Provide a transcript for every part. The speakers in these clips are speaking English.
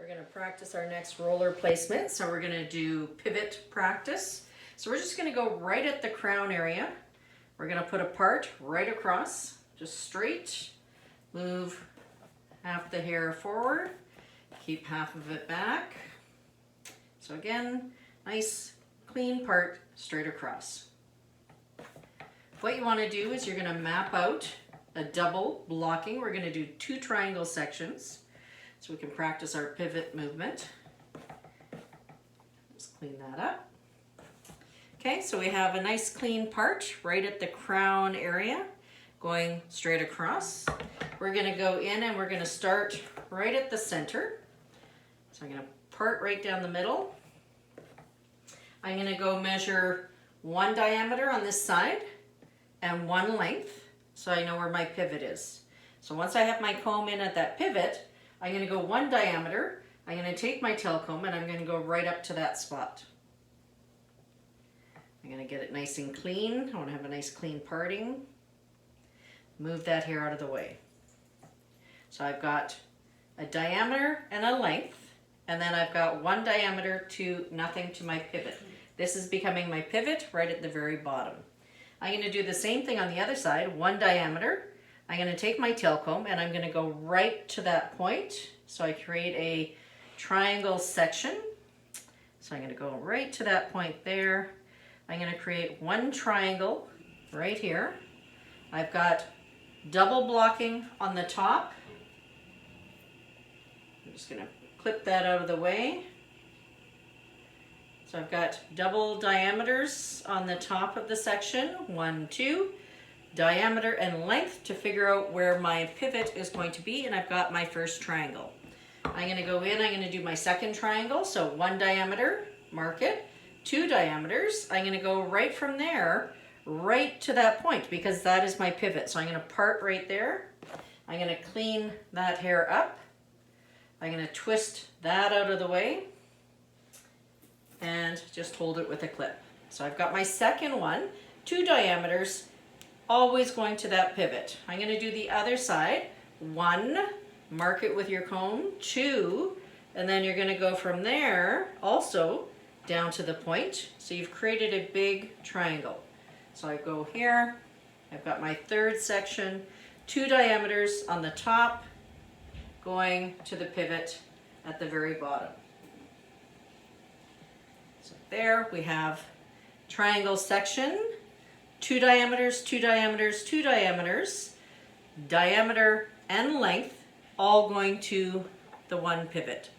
We're going to practice our next roller placement. So we're going to do pivot practice. So we're just going to go right at the crown area. We're going to put a part right across, just straight. Move half the hair forward, keep half of it back. So again, nice clean part straight across. What you want to do is you're going to map out a double blocking. We're going to do 2 triangle sections so we can practice our pivot movement. Just clean that up. Okay, so we have a nice clean part right at the crown area going straight across. We're going to go in and we're going to start right at the center. So I'm going to part right down the middle. I'm going to go measure 1 diameter on this side and 1 length, so I know where my pivot is. So once I have my comb in at that pivot, I'm going to go 1 diameter. I'm going to take my tail comb and I'm going to go right up to that spot. I'm going to get it nice and clean. I want to have a nice clean parting. Move that hair out of the way. So I've got a diameter and a length, and then I've got 1 diameter to nothing to my pivot. This is becoming my pivot right at the very bottom. I'm going to do the same thing on the other side, 1 diameter. I'm going to take my tail comb and I'm going to go right to that point. So I create a triangle section. So I'm going to go right to that point there. I'm going to create 1 triangle right here. I've got double blocking on the top. I'm just going to clip that out of the way. So I've got double diameters on the top of the section, 1, 2, diameter and length to figure out where my pivot is going to be, and I've got my first triangle. I'm going to go in, I'm going to do my second triangle, so 1 diameter, mark it, 2 diameters. I'm going to go right from there, right to that point, because that is my pivot. So I'm going to part right there. I'm going to clean that hair up. I'm going to twist that out of the way and just hold it with a clip. So I've got my second one, 2 diameters, always going to that pivot. I'm going to do the other side, 1, mark it with your comb, 2, and then you're going to go from there also down to the point. So you've created a big triangle. So I go here, I've got my third section, 2 diameters on the top, going to the pivot at the very bottom. So there we have triangle section, 2 diameters, 2 diameters, 2 diameters, diameter and length, all going to the 1 pivot.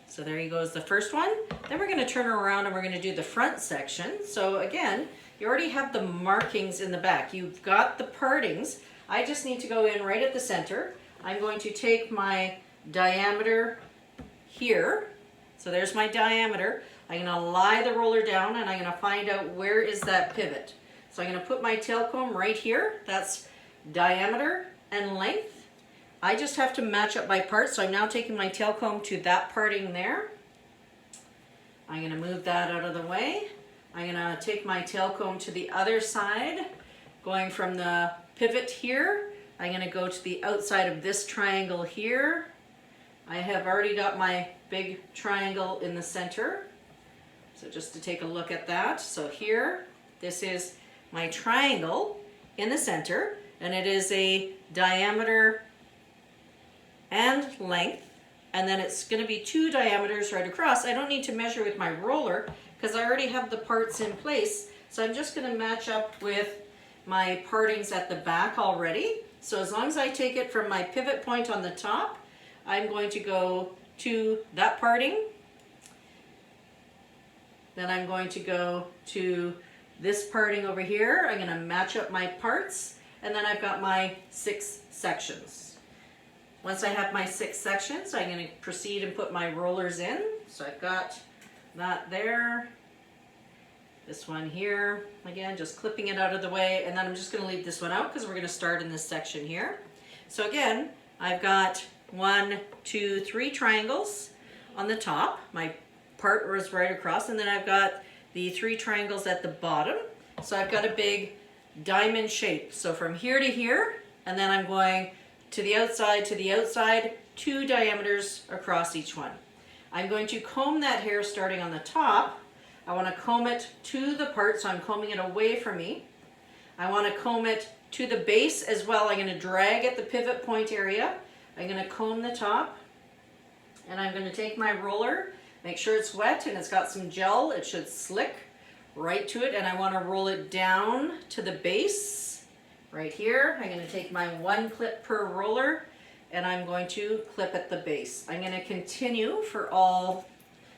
So there you goes the first one. Then we're going to turn around and we're going to do the front section. So again, you already have the markings in the back. You've got the partings. I just need to go in right at the center. I'm going to take my diameter here. So there's my diameter. I'm going to lie the roller down and I'm going to find out where is that pivot. So I'm going to put my tail comb right here. That's diameter and length. I just have to match up my parts. So I'm now taking my tail comb to that parting there. I'm going to move that out of the way. I'm going to take my tail comb to the other side, going from the pivot here. I'm going to go to the outside of this triangle here. I have already got my big triangle in the center. So just to take a look at that. So here, this is my triangle in the center, and it is a diameter and length, and then it's going to be 2 diameters right across. I don't need to measure with my roller because I already have the parts in place. So I'm just going to match up with my partings at the back already. So as long as I take it from my pivot point on the top, I'm going to go to that parting. Then I'm going to go to this parting over here. I'm going to match up my parts, and then I've got my 6 sections. Once I have my 6 sections, I'm going to proceed and put my rollers in. So I've got that there, this one here, again just clipping it out of the way, and then I'm just going to leave this one out because we're going to start in this section here. So again, I've got 1, 2, 3 triangles on the top. My part was right across, and then I've got the 3 triangles at the bottom. So I've got a big diamond shape. So from here to here, and then I'm going to the outside, 2 diameters across each one. I'm going to comb that hair starting on the top. I want to comb it to the part, so I'm combing it away from me. I want to comb it to the base as well. I'm going to drag at the pivot point area. I'm going to comb the top, and I'm going to take my roller, make sure it's wet and it's got some gel. It should slick right to it, and I want to roll it down to the base right here. I'm going to take my 1 clip per roller, and I'm going to clip at the base. I'm going to continue for all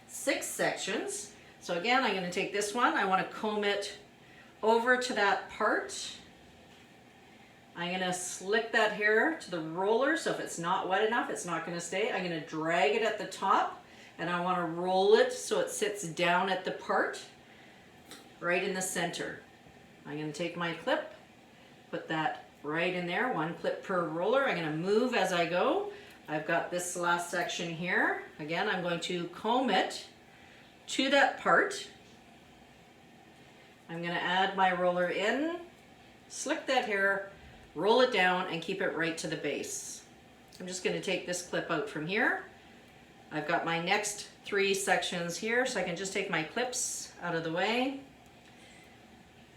6 sections. So again, I'm going to take this one. I want to comb it over to that part. I'm going to slick that hair to the roller, so if it's not wet enough, it's not going to stay. I'm going to drag it at the top, and I want to roll it so it sits down at the part right in the center. I'm going to take my clip, put that right in there, 1 clip per roller. I'm going to move as I go. I've got this last section here. Again, I'm going to comb it to that part. I'm going to add my roller in, slick that hair, roll it down, and keep it right to the base. I'm just going to take this clip out from here. I've got my next 3 sections here, so I can just take my clips out of the way.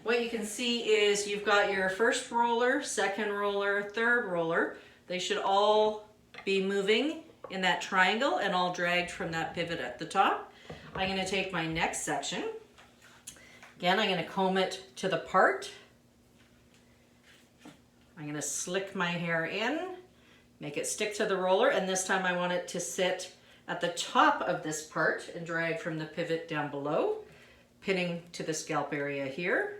What you can see is you've got your first roller, second roller, third roller. They should all be moving in that triangle and all dragged from that pivot at the top. I'm going to take my next section. Again, I'm going to comb it to the part. I'm going to slick my hair in, make it stick to the roller, and this time I want it to sit at the top of this part and drag from the pivot down below, pinning to the scalp area here.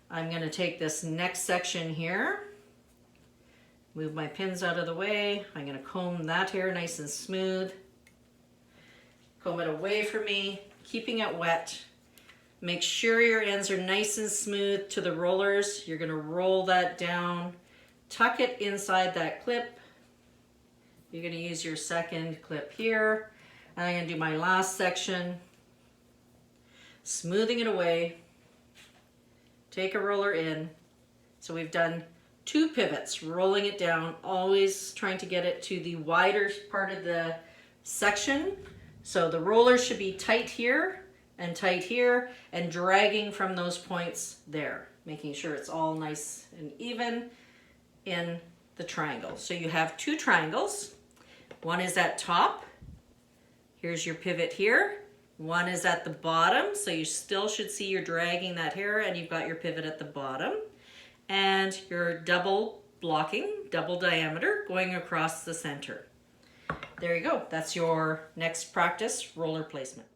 I'm going to take this next section here, move my pins out of the way. I'm going to comb that hair nice and smooth, comb it away from me, keeping it wet. Make sure your ends are nice and smooth to the rollers. You're going to roll that down, tuck it inside that clip. You're going to use your second clip here. And I'm going to do my last section, smoothing it away. Take a roller in. So we've done 2 pivots, rolling it down, always trying to get it to the wider part of the section. So the roller should be tight here, and dragging from those points there, making sure it's all nice and even in the triangle. So you have 2 triangles. One is at top. Here's your pivot here. One is at the bottom, so you still should see you're dragging that hair, and you've got your pivot at the bottom. And your double blocking, double diameter, going across the center. There you go. That's your next practice roller placement.